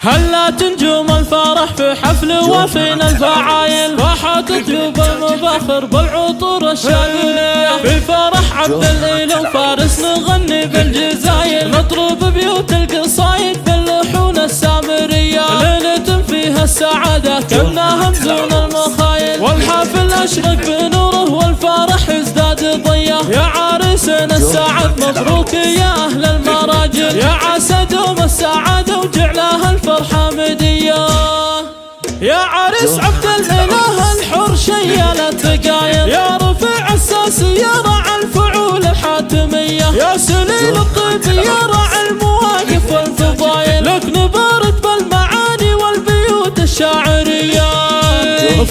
هلات نجوم الفرح في حفل وفينا الفعايل، فاحت طيوب المباخر بالعطور الشاذلية. في فرح عبد الإله فارس نغني بالجزايل، نطرب بيوت القصايد باللحون السامرية. ليلة فيها السعادة كنا همزون المخايل، والحافل أشرق بنوره والفرح يزداد ضيه. يا عريسنا السعد مبروك يا أهل المراجل، يا عسى دوم السعادة وجعلها الفرحة مدية. يا عريس عبد الإله الحر شيال الثقايل، يا رفيع الساسي يا راعي الفعول الحاتمية. يا سليل الطيب يا راعي المواقف والفضايل، لك نبارك بالمعاني والبيوت الشاعرية.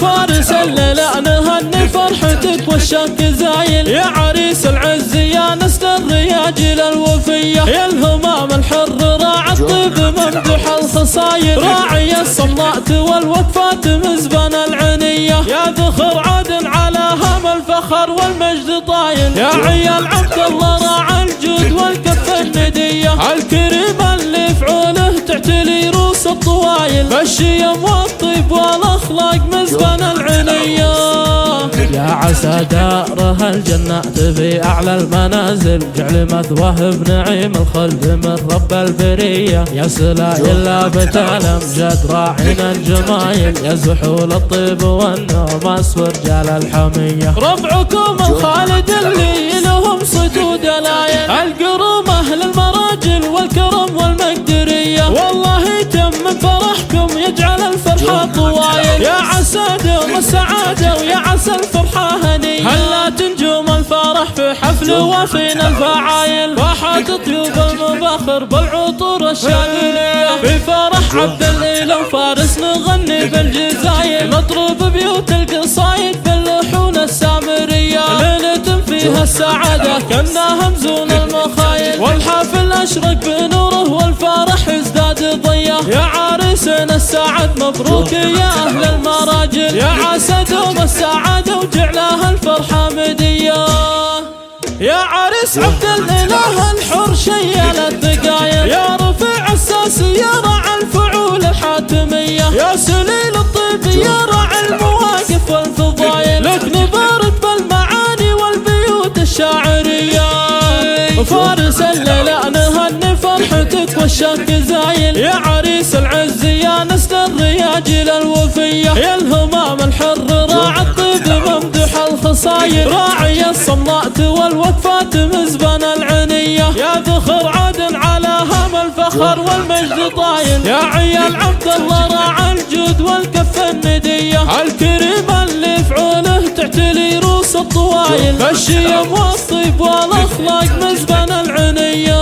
فارس الليلة نهني فرحتك والشك زايل، يا عريس العز يا نسل الرياجل الوفية. يا الهمام الحر راعي الطيب ممدوح الخصايل، راعي الصمات والوقفات مزبن العنية. يا ذخر عاد على هم الفخر والمجد طايل، يا عيال عبد الله راعي الجود والكف الندية. الكريم اللي فعوله تعتلي روس الطوايل، بالشيم والطيب والاخلاق مزبن العنية. يا عسى دارها الجنات في أعلى المنازل، جعل مثواه بنعيم الخلد من رب البرية. يا سلايل لابت الأمجاد راعينا الجمايل، يا زحول الطيب والنوماس ورجال الحمية. ربعكم الخالد اللي لهم صيت ودلايل، القروم أهل المراجل والكرم والمقدرية. والله يتم فرحكم يجعل الفرحة طوايل، يا عسى دوم السعادة ويا عسى الفرحة هنية. هلات نجوم الفرح في حفل وفينا الفعايل، فاحت طيوب المباخر بالعطور الشاذلية. في فرح عبد الإله فارس نغني بالجزايل، نطرب بيوت القصايد باللحون السامرية. ليلة فيها السعادة كنا همزون المخايل، والحافل أشرق بنوره والفرح يزداد ضيه. يا عريسنا السعد مبروك يا أهل المراجل، يا عسى دوم السعادة وجعلها الفرحة مدية. يا عريس عبد الإله الحر شيال الثقايل، يا رفيع الساسي يا راعي الفعول الحاتمية. يا سليل الطيب يا راعي المواقف والفضايل، لك نبارك بالمعاني والبيوت الشاعرية. فارس الليلة نهني فرحتك والشك زايل، يا عريس العز يا نسل الرياجل الوفية. يا الهمام الحر راعي الطيب ممدوح الخصايل، راعي الصمات والوقفات مزبن العنية. يا ذخر عاد على هم الفخر والمجد طايل، يا عيال عبد الله راعي الجود والكف الندية. الكريم اللي فعوله تعتلي روس الطوايل، بالشيم والطيب والاخلاق مزبن العنية.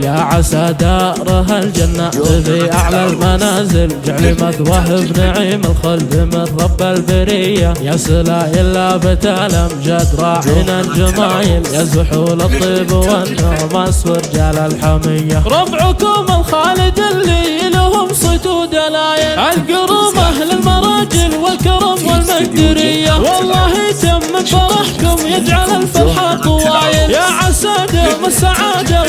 يا عسى دارها الجنات في أعلى المنازل، جعل مثواه بنعيم الخلد من رب البرية. يا سلايل لابت الأمجاد راعينا الجمايل، يا زحول الطيب والنوماس ورجال الحمية. ربعكم الخالد اللي لهم صيت ودلايل، القروم أهل المراجل والكرم والمقدرية. والله يتم فرحكم يجعل الفرحة طوايل، يا عسى دوم السعادة